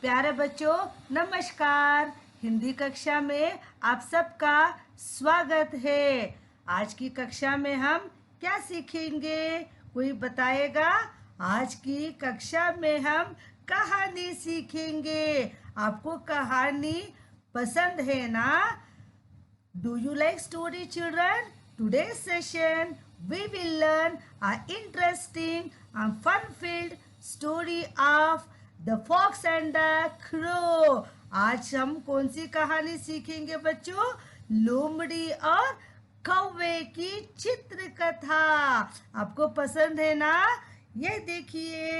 प्यारे बच्चों, नमस्कार। हिंदी कक्षा में आप सबका स्वागत है। आज की कक्षा में हम क्या सीखेंगे, कोई बताएगा? आज की कक्षा में हम कहानी सीखेंगे। आपको कहानी पसंद है ना? Do you like story, children? Today's session we will learn an interesting and fun-filled story of the fox and the crow. आज हम कौन सी कहानी सीखेंगे बच्चों? लोमड़ी और कौवे की चित्र कथा। आपको पसंद है ना? ये देखिए,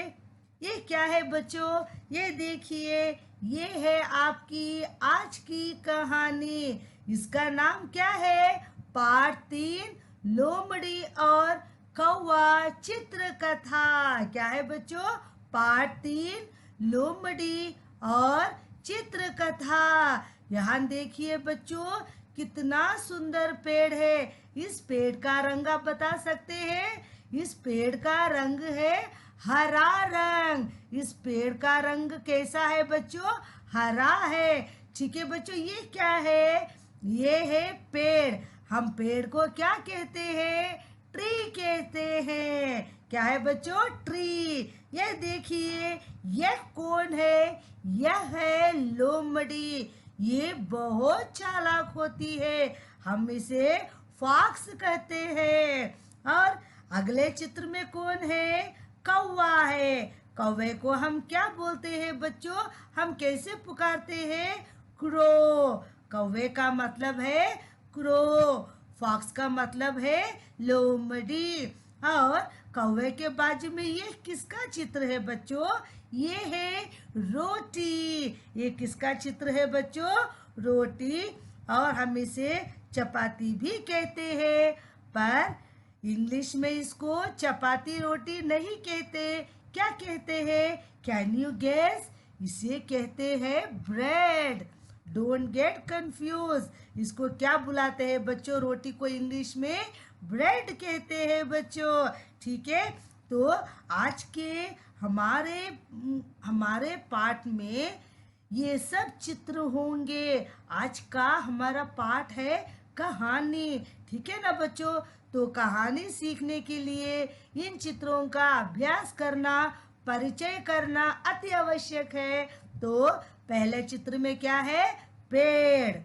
ये क्या है बच्चों? ये देखिए, ये है आपकी आज की कहानी। इसका नाम क्या है? पार्ट 3, लोमड़ी और कौवा चित्र कथा। क्या है बच्चों? पार्ट 3, लोमड़ी और चित्र कथा। यहाँ देखिए बच्चों, कितना सुंदर पेड़ है। इस पेड़ का रंग आप बता सकते हैं? इस पेड़ का रंग है हरा रंग। इस पेड़ का रंग कैसा है बच्चों? हरा है। ठीक है बच्चों, ये क्या है? ये है पेड़। हम पेड़ को क्या कहते हैं? ट्री कहते हैं। क्या है बच्चों? ट्री। ये देखिए, यह कौन है? यह है लोमड़ी। ये बहुत चालाक होती है। हम इसे फॉक्स कहते हैं। और अगले चित्र में कौन है? कौवा है। कौवे को हम क्या बोलते हैं बच्चों? हम कैसे पुकारते हैं? क्रो। कौवे का मतलब है क्रो। फॉक्स का मतलब है लोमड़ी। और कौवे के बाजू में ये किसका चित्र है बच्चों? ये है रोटी। ये किसका चित्र है बच्चों? रोटी। और हम इसे चपाती भी कहते हैं, पर इंग्लिश में इसको चपाती रोटी नहीं कहते। क्या कहते हैं? Can you guess? इसे कहते हैं ब्रेड। Don't get confuse. इसको क्या बुलाते हैं बच्चों? रोटी को इंग्लिश में ब्रेड कहते हैं बच्चों। ठीक है, तो आज के हमारे हमारे पाठ में ये सब चित्र होंगे। आज का हमारा पाठ है कहानी। ठीक है ना बच्चों? तो कहानी सीखने के लिए इन चित्रों का अभ्यास करना, परिचय करना अति आवश्यक है। तो पहले चित्र में क्या है? पेड़।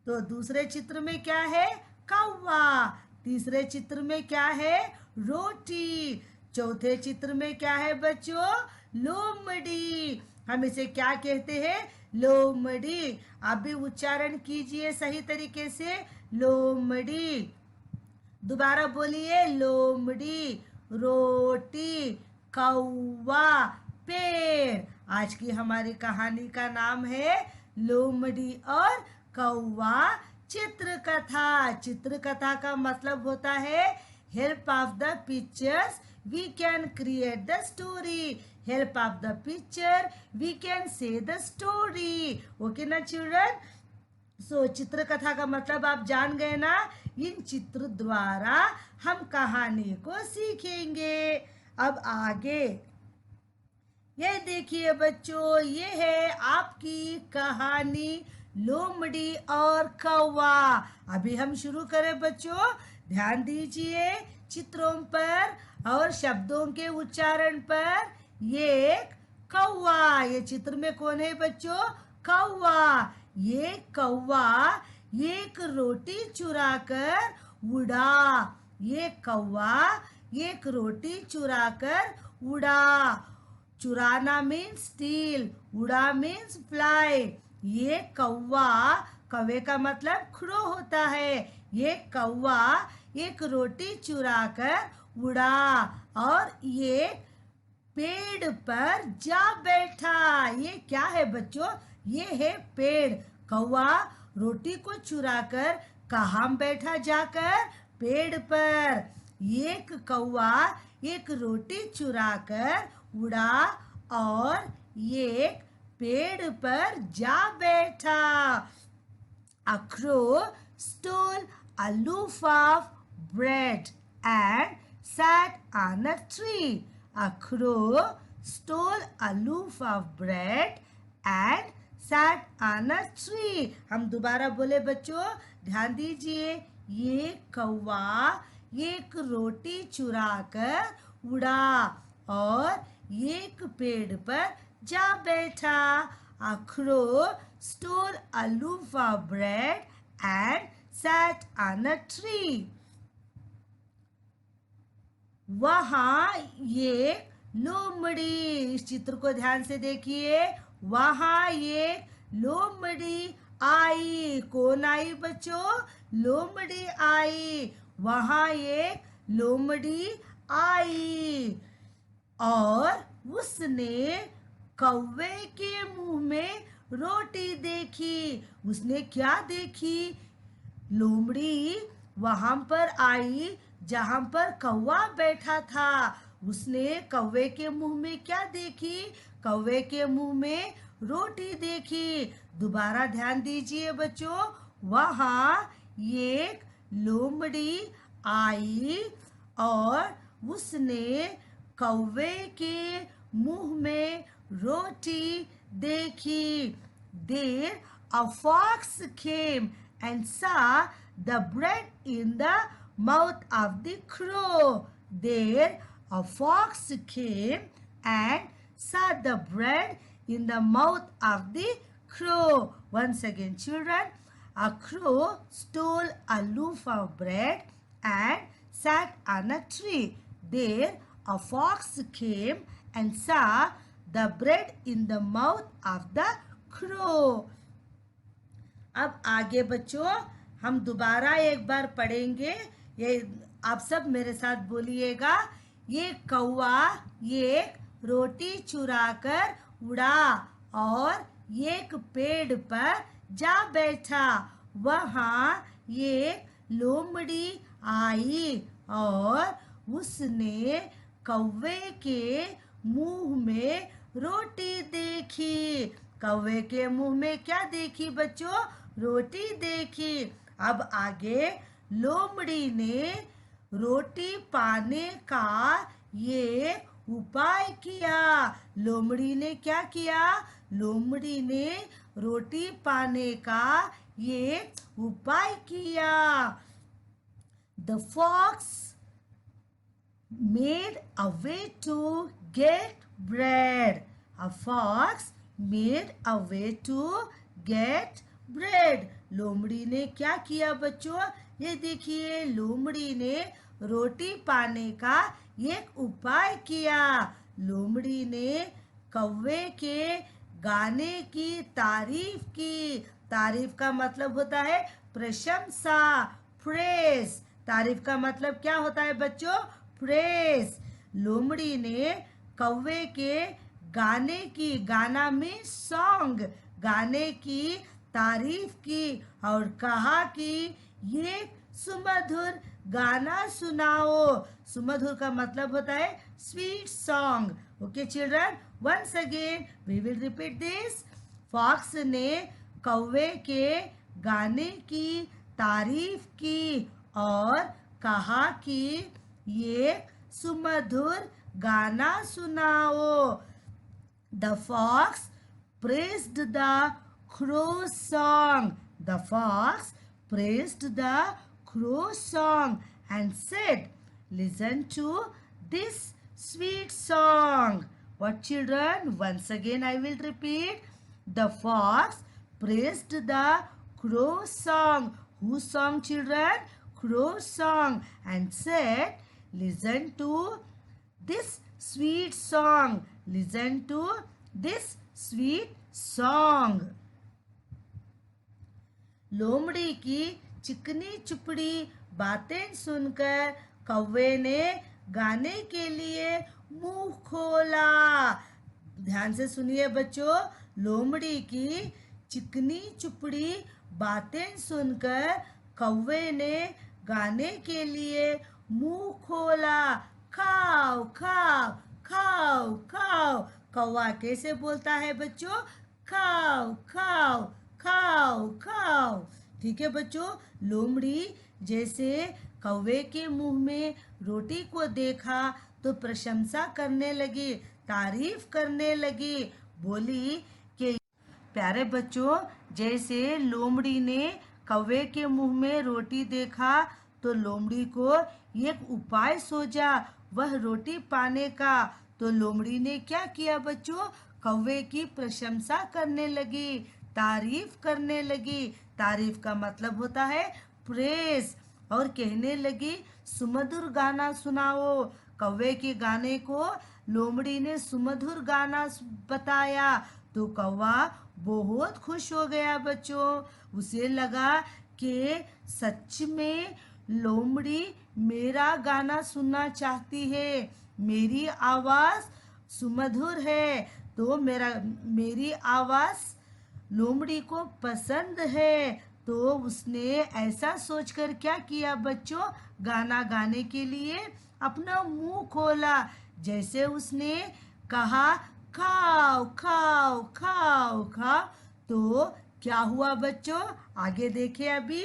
तो दूसरे चित्र में क्या है? कौवा। तीसरे चित्र में क्या है? रोटी। चौथे चित्र में क्या है बच्चों? लोमड़ी। हम इसे क्या कहते हैं? लोमड़ी। आप भी उच्चारण कीजिए सही तरीके से, लोमड़ी। दोबारा बोलिए, लोमड़ी, रोटी, कौवा, पेड़। आज की हमारी कहानी का नाम है लोमड़ी और कौवा चित्र कथा। चित्र कथा का मतलब होता है help of the pictures we can create the story. Help of the picture we can say the story. Okay ना चिल्ड्रन? सो चित्र कथा का मतलब आप जान गए ना? इन चित्र द्वारा हम कहानी को सीखेंगे। अब आगे ये देखिए बच्चों, ये है आपकी कहानी लोमड़ी और कौवा। अभी हम शुरू करें बच्चों। ध्यान दीजिए चित्रों पर और शब्दों के उच्चारण पर। ये एक कौवा। ये चित्र में कौन है बच्चों? कौवा। ये कौवा एक रोटी चुराकर उड़ा। ये कौवा एक रोटी चुराकर उड़ा। चुराना मीन्स स्टील, उड़ा मीन्स फ्लाई। ये कौवा, कौवे का मतलब क्रो होता है। ये कौवा एक रोटी चुराकर उड़ा और ये पेड़ पर जा बैठा। ये क्या है बच्चों? ये है पेड़। कौवा रोटी को चुराकर कहाँ बैठा? जाकर पेड़ पर। एक कौवा एक रोटी चुराकर उड़ा और एक पेड़ पर जा बैठा। A crow stole a loaf of bread and sat on a tree. A crow stole a loaf of bread and sat on a tree. हम दोबारा बोले बच्चों, ध्यान दीजिए, ये कौवा एक रोटी चुरा कर उड़ा और एक पेड़ पर जा बैठा. A crow stole a loaf of bread and sat on a tree. वहां एक लोमड़ी, इस चित्र को ध्यान से देखिए, वहां एक लोमड़ी आई. कौन आई बच्चों? लोमड़ी आई. वहां एक लोमड़ी आई और उसने कौवे के मुंह में रोटी देखी. उसने क्या देखी? लोमड़ी वहां पर आई जहां पर कौवा बैठा था. उसने कौवे के मुंह में क्या देखी? कौवे के मुंह में रोटी देखी. दोबारा ध्यान दीजिए बच्चों, वहां एक लोमड़ी आई और उसने कौवे के मुंह में रोटी देखी. There a fox came and saw the bread in the mouth of the crow. There a fox came and saw the bread in the mouth of the crow. Once again, children, a crow stole a loaf of bread and sat on a tree. There a fox came and saw the bread in the mouth of the crow. अब आगे बच्चों हम दोबारा एक बार पढ़ेंगे. ये आप सब मेरे साथ बोलिएगा. ये कौवा एक रोटी चुराकर उड़ा और एक पेड़ पर जा बैठा. वहां एक लोमड़ी आई और उसने कौवे के मुंह में रोटी देखी. कौवे के मुंह में क्या देखी बच्चों? रोटी देखी. अब आगे लोमड़ी ने रोटी पाने का ये उपाय किया. लोमड़ी ने क्या किया? लोमड़ी ने रोटी पाने का ये उपाय किया. The fox made a way to get bread. A fox made a way to get bread. लोमड़ी ने क्या किया बच्चों? ये देखिए, लोमड़ी ने रोटी पाने का एक उपाय किया. लोमड़ी ने कौवे के गाने की तारीफ की. तारीफ का मतलब होता है प्रशंसा, प्रेज. तारीफ का मतलब क्या होता है बच्चों? प्रेज. लोमड़ी ने कौवे के गाने की, गाना में सॉन्ग, गाने की तारीफ की और कहा कि ये सुमधुर गाना सुनाओ. सुमधुर का मतलब होता है sweet song. Okay children, once again we will repeat this. Fox ने कौवे के गाने की तारीफ की और कहा कि ये सुमधुर गाना सुनाओ. The fox praised the crow song. The fox praised the crow song and said, "Listen to this sweet song." What children? Once again I will repeat. The fox praised the crow song. Whose song children? Crow song. And said, "Listen to this sweet song." Listen to this sweet song. लोमड़ी की चिकनी चुपड़ी बातें सुनकर कौवे ने गाने के लिए मुंह खोला. ध्यान से सुनिए बच्चों, लोमड़ी की चिकनी चुपड़ी बातें सुनकर कौवे ने गाने के लिए मुंह खोला. खाओ खाओ खाओ खाओ. कौवा कैसे बोलता है बच्चों? खाओ खाओ खाओ खाओ. ठीक है बच्चों, लोमड़ी जैसे कौवे के मुंह में रोटी को देखा तो प्रशंसा करने लगी, तारीफ करने लगी. बोली कि प्यारे बच्चों, जैसे लोमड़ी ने कौवे के मुंह में रोटी देखा तो लोमड़ी को एक उपाय सूझा वह रोटी पाने का। तो लोमड़ी ने क्या किया बच्चों? कौवे की प्रशंसा करने लगी, तारीफ करने लगी। तारीफ का मतलब होता है प्रेज। और कहने लगी सुमधुर गाना सुनाओ। कौवे के गाने को लोमड़ी ने सुमधुर गाना बताया तो कौवा बहुत खुश हो गया बच्चों। उसे लगा कि सच में लोमड़ी मेरा गाना सुनना चाहती है, मेरी आवाज सुमधुर है, तो मेरी आवाज लोमड़ी को पसंद है। तो उसने ऐसा सोचकर क्या किया बच्चों? गाना गाने के लिए अपना मुंह खोला। जैसे उसने कहा खाओ खाओ खाओ खाओ, तो क्या हुआ बच्चों? आगे देखिए अभी।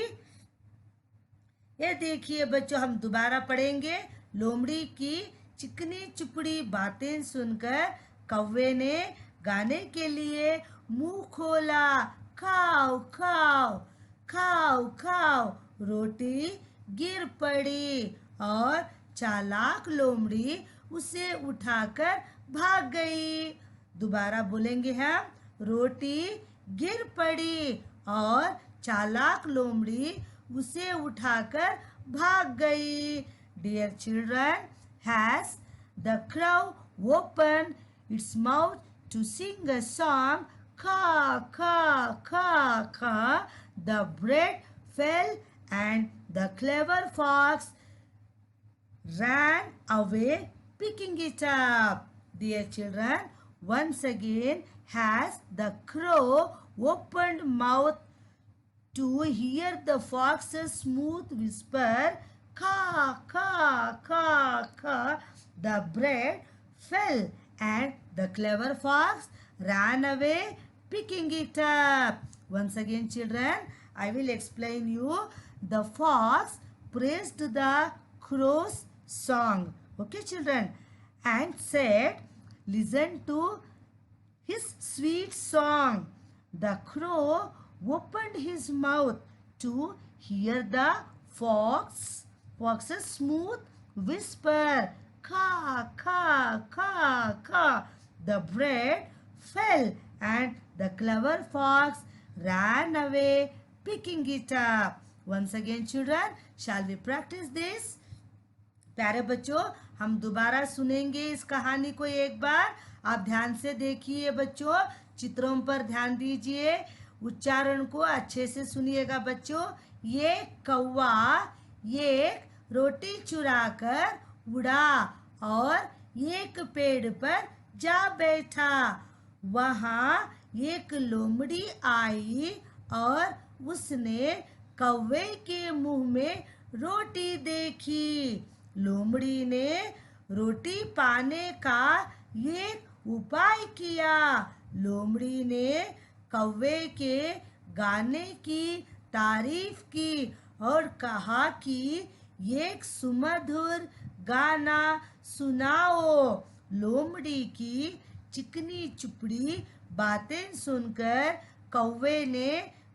ये देखिए बच्चों, हम दोबारा पढ़ेंगे। लोमड़ी की चिकनी चुपड़ी बातें सुनकर कौवे ने गाने के लिए मुंह खोला। खाओ खाओ खाओ खाओ, रोटी गिर पड़ी और चालाक लोमड़ी उसे उठाकर भाग गई। दोबारा बोलेंगे हम। रोटी गिर पड़ी और चालाक लोमड़ी उसे उठाकर भाग गई। Dear children, has the crow opened its mouth to sing a song? Caw, caw, caw, caw. The bread fell and the clever fox ran away picking it up. Dear children, once again has the crow opened mouth to hear the fox's smooth whisper, caw, caw, caw, caw. The bread fell and the clever fox ran away picking it up. Once again children, I will explain you. The fox praised the crow's song. Okay children, and said, listen to his sweet song. The crow opened his mouth to hear the fox's smooth whisper, caw, caw, caw, caw. The bread fell and the clever fox ran away picking it up. Once again children, shall we practice this? प्यारे बच्चों, हम दोबारा सुनेंगे इस कहानी को एक बार। आप ध्यान से देखिए बच्चों, चित्रों पर ध्यान दीजिए, उच्चारण को अच्छे से सुनिएगा बच्चों। ये कौवा एक रोटी चुराकर उड़ा और एक पेड़ पर जा बैठा। वहां एक लोमड़ी आई और उसने कौवे के मुंह में रोटी देखी। लोमड़ी ने रोटी पाने का एक उपाय किया। लोमड़ी ने कौवे के गाने की तारीफ की और कहा कि एक सुमधुर गाना सुनाओ। लोमड़ी की चिकनी चुपड़ी बातें सुनकर कौवे ने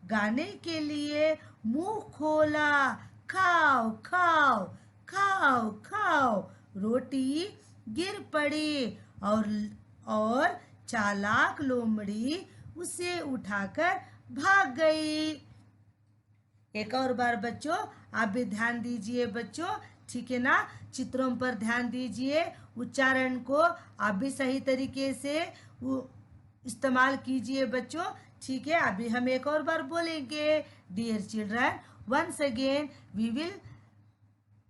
गाने के लिए मुंह खोला। खाओ खाओ खाओ खाओ, रोटी गिर पड़ी और चालाक लोमड़ी उसे उठाकर भाग गई। एक और बार बच्चों, आप भी ध्यान दीजिए बच्चों, ठीक है ना? चित्रों पर ध्यान दीजिए, उच्चारण को आप भी सही तरीके से इस्तेमाल कीजिए बच्चों, ठीक है? अभी हम एक और बार बोलेंगे। Dear children, once again we will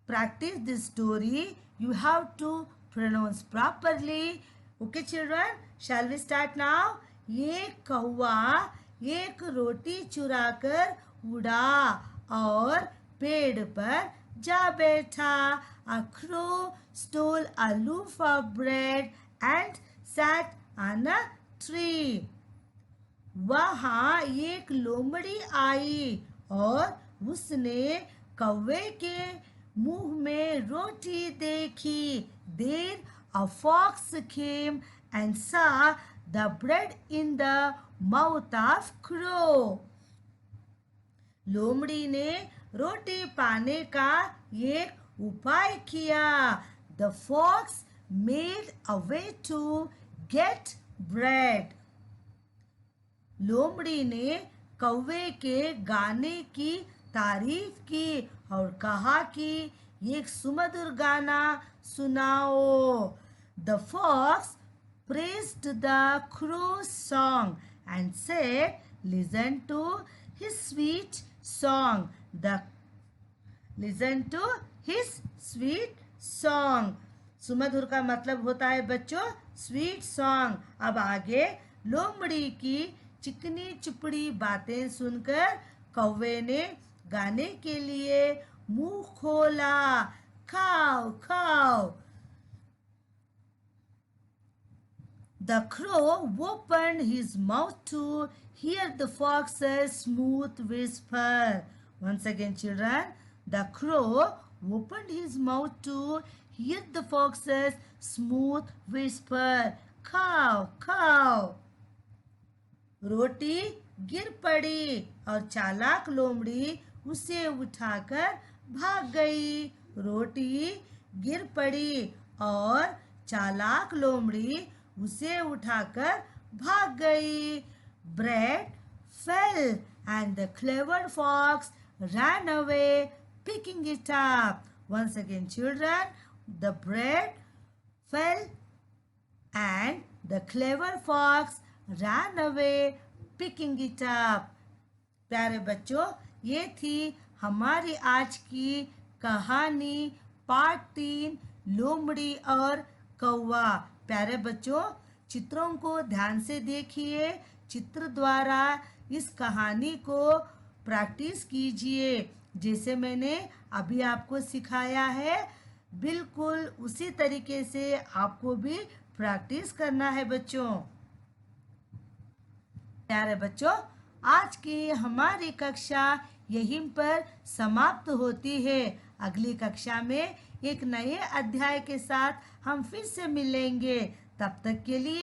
practice this story. You have to pronounce properly. Okay children, shall we start now? ये कौवा एक रोटी चुराकर उड़ा और पेड़ पर जा बैठा। A crow stole a loaf of bread and sat on a tree. वहाँ एक लोमड़ी आई और उसने कौवे के मुंह में रोटी देखी। There a fox came and saw the bread in the mouth of crow. लोमड़ी ने रोटी पाने का एक उपाय किया. The fox made a way to get bread. लोमड़ी ने कौवे के गाने की तारीफ की और कहा कि एक सुमधुर गाना सुनाओ. The fox praised the crow's song and said, "Listen to his sweet song." Listen to his sweet song. सुमधुर का मतलब होता है बच्चों स्वीट सॉन्ग. अब आगे लोमड़ी की चिकनी चुपड़ी बातें सुनकर कौवे ने गाने के लिए मुंह खोला. खाओ खाओ. The crow opened his mouth to hear the fox's smooth whisper. Once again, children, the crow opened his mouth to hear the fox's smooth whisper. खाओ खाओ. रोटी गिर पड़ी और चालाक लोमड़ी उसे उठाकर भाग गई. रोटी गिर पड़ी और चालाक लोमड़ी उसे उठाकर भाग गई. Bread fell and the clever fox ran away picking it up. Once again, children, the bread fell and the clever fox ran away picking it up. प्यारे बच्चों, ये थी हमारी आज की कहानी पार्ट 3 लोमड़ी और कौवा. प्यारे बच्चों, चित्रों को ध्यान से देखिए. चित्र द्वारा इस कहानी को प्रैक्टिस कीजिए. जैसे मैंने अभी आपको सिखाया है बिल्कुल उसी तरीके से आपको भी प्रैक्टिस करना है बच्चों. प्यारे बच्चों, आज की हमारी कक्षा यहीं पर समाप्त होती है. अगली कक्षा में एक नए अध्याय के साथ हम फिर से मिलेंगे. तब तक के लिए